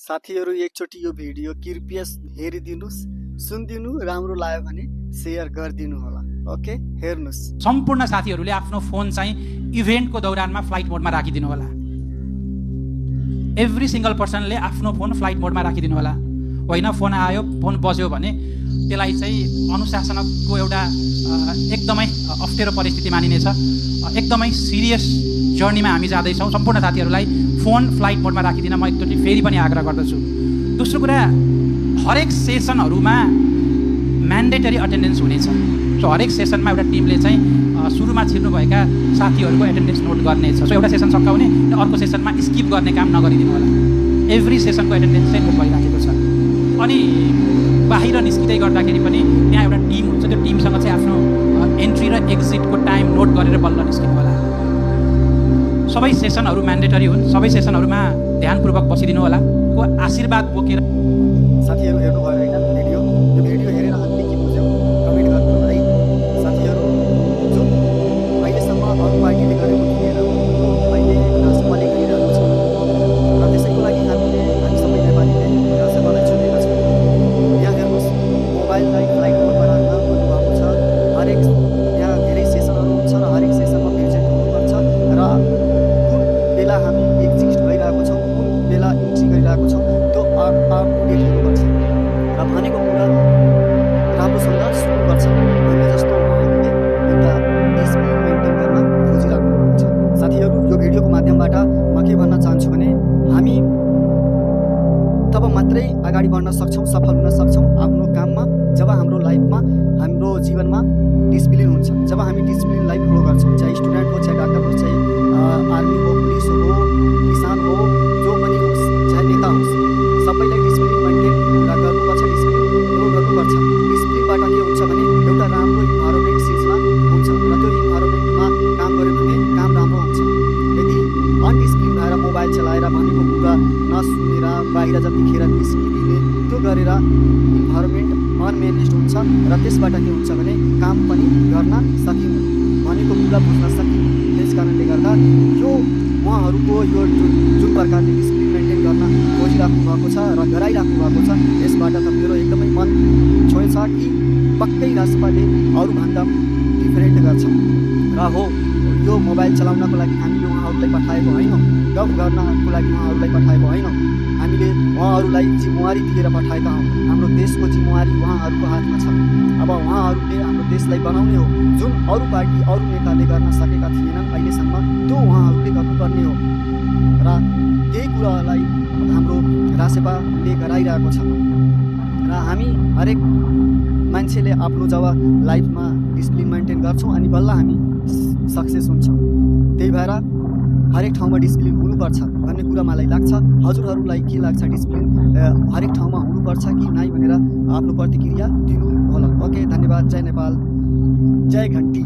साथीहरू एकचोटि यो भिडियो कृपया हेरिदिनुस्, सुनिदिनु, राम्रो लाग्यो भने शेयर गरिदिनु होला। ओके, हेर्नुस्। सम्पूर्ण साथीहरूले आफ्नो फोन चाहिँ इभेन्टको दौरानमा फ्लाइट मोडमा राखिदिनु होला। एभ्री सिंगल पर्सनले आफ्नो फोन फ्लाइट मोडमा राखिदिनु होला। होइन फोन आयो, फोन बज्यो भने त्यसलाई चाहिँ अनुशासनको एउटा एकदमै अप्ठ्यारो परिस्थिति मानिनेछ। एकदमै सिरियस जर्नीमा हामी जाँदैछौँ। सम्पूर्ण साथीहरूलाई फोन फ्लाइट मोडमा राखिदिन म एकचोटि फेरि पनि आग्रह गर्दछु। दोस्रो कुरा, हरेक सेसनहरूमा म्यान्डेटरी अटेन्डेन्स हुनेछ। सो हरेक सेसनमा एउटा टिमले चाहिँ सुरुमा छिर्नुभएका साथीहरूको एटेन्डेन्स नोट गर्नेछ। सो एउटा सेसन सकाउने र अर्को सेसनमा स्किप गर्ने काम नगरिदिनु होला। एभ्री सेसनको एटेन्डेन्स चाहिँ नोट भइराखेको छ। अनि बाहिर निस्किँदै गर्दाखेरि पनि त्यहाँ एउटा टिम हुन्छ, त्यो टिमसँग चाहिँ आफ्नो एन्ट्री र एक्जिटको टाइम नोट गरेर बल्ल निस्किनु होला। सबै सेसनहरू म्यान्डेटरी हुन्। सबै सेसनहरूमा ध्यानपूर्वक बसिदिनु होला। को आशीर्वाद बोकेर साथीहरू हेर्नुभयो होइन भिडियो? यो भिडियो हेरेर हामीले के बुझ्यौँ कमेन्ट गर्नु है। साथीहरू जुन अहिलेसम्म अरू पार्टीले गरेको थिएन अहिले राष्ट्रपाले गरिरहेको छ र त्यसैको लागि हामी सबै नेपालीले राष्ट्रपालाई चुनेका छौँ। यहाँ हेर्नुहोस्, मोबाइललाई फ्लाइट मोडमा राख्न भन्नुभएको छ। हरेक यहाँ धेरै सेसनहरू हुन्छ र हरेक सेसनमा प्रेजेन्ट हुनुपर्छ र कुन बेला हामी एक्जिस्ट भइरहेको छौँ, कुन बेला इन्ट्री गरिरहेको छौँ त्यो अपडेट हुनुपर्छ र भनेको कुरा राम्रोसँग सुन्नुपर्छ। भन्ने जस्तो उहाँहरूले एउटा डिसिप्लिन मेन्टेन गर्न खोजिराख्नु भएको छ। साथीहरू, यो भिडियोको माध्यमबाट म के भन्न चाहन्छु भने हामी तब मात्रै अगाडि बढ्न सक्छौँ, सफल हुन सक्छौँ आफ्नो काममा जब हाम्रो लाइफमा, हाम्रो जीवनमा डिसिप्लिन हुन्छ। जब हामी डिसिप्लिन लाइफ फलो गर्छौँ, चाहे स्टुडेन्ट हो, चाहे डाक्टर हो, चाहे आर्मी हो, पुलिस हो, किसान हो, जो पनि होस्, चाहे नेता होस्, सबैलाई डिसिप्लिन मेन्टेन गर्नुपर्छ, डिसिप्लिन फलो गर्नुपर्छ। डिसिप्लिनबाट के हुन्छ भने एउटा राम्रो इन्भाइरोमेन्ट सिर्जना हुन्छ र त्यो इन्भाइरोमेन्टमा काम गऱ्यो भने काम राम्रो हुन्छ। यदि अनडिसिप्लिन भएर मोबाइल चलाएर भनेको कुरा नसुनेर बाहिर जतिखेर निस्किदिने त्यो गरेर इन्भाइरोमेन्ट अनम्यानेज्ड हुन्छ र त्यसबाट के हुन्छ भने काम पनि गर्न सकिन्न, भनेको कुरा बुझ्न सकिन्न। त्यस कारणले गर्दा यो उहाँहरूको यो जुन प्रकारले डिसिप्लिन मेन्टेन गर्न खोजिराख्नु भएको छ र गराइराख्नु भएको छ, यसबाट त मेरो एकदमै मन छोएछ कि पक्कै राष्ट्रपाले अरूभन्दा डिफरेन्ट गर्छ। र हो, यो मोबाइल चलाउनको लागि हामीले उहाँहरूलाई पठाएको होइनौँ, गफ गर्नको लागि उहाँहरूलाई पठाएको होइनौँ। हामीले उहाँहरूलाई जिम्मेवारी दिएर पठाएका हौँ। हाम्रो देशको जिम्मेवारी उहाँहरूको हातमा छ। अब उहाँहरूले हाम्रो देशलाई बनाउने हो। जुन अरू पार्टी, अरू नेताले गर्न सकेका थिएनन् अहिलेसम्म, त्यो उहाँहरूले गर्नुपर्ने हो र त्यही कुरालाई हाम्रो राष्ट्रपाले गराइरहेको छ। र हामी हरेक मान्छेले आफ्नो जब लाइफमा डिसिप्लिन मेन्टेन गर्छौँ अनि बल्ल हामी सक्सेस हुन्छौँ। त्यही भएर हरेक ठाउँमा डिसिप्लिन हुनुपर्छ भन्ने कुरा मलाई लाग्छ। हजुरहरूलाई के लाग्छ? डिसिप्लिन हरेक ठाउँमा हुनुपर्छ कि नै भनेर आफ्नो प्रतिक्रिया दिनु होला। ओके, धन्यवाद। जय नेपाल, जय घन्टी।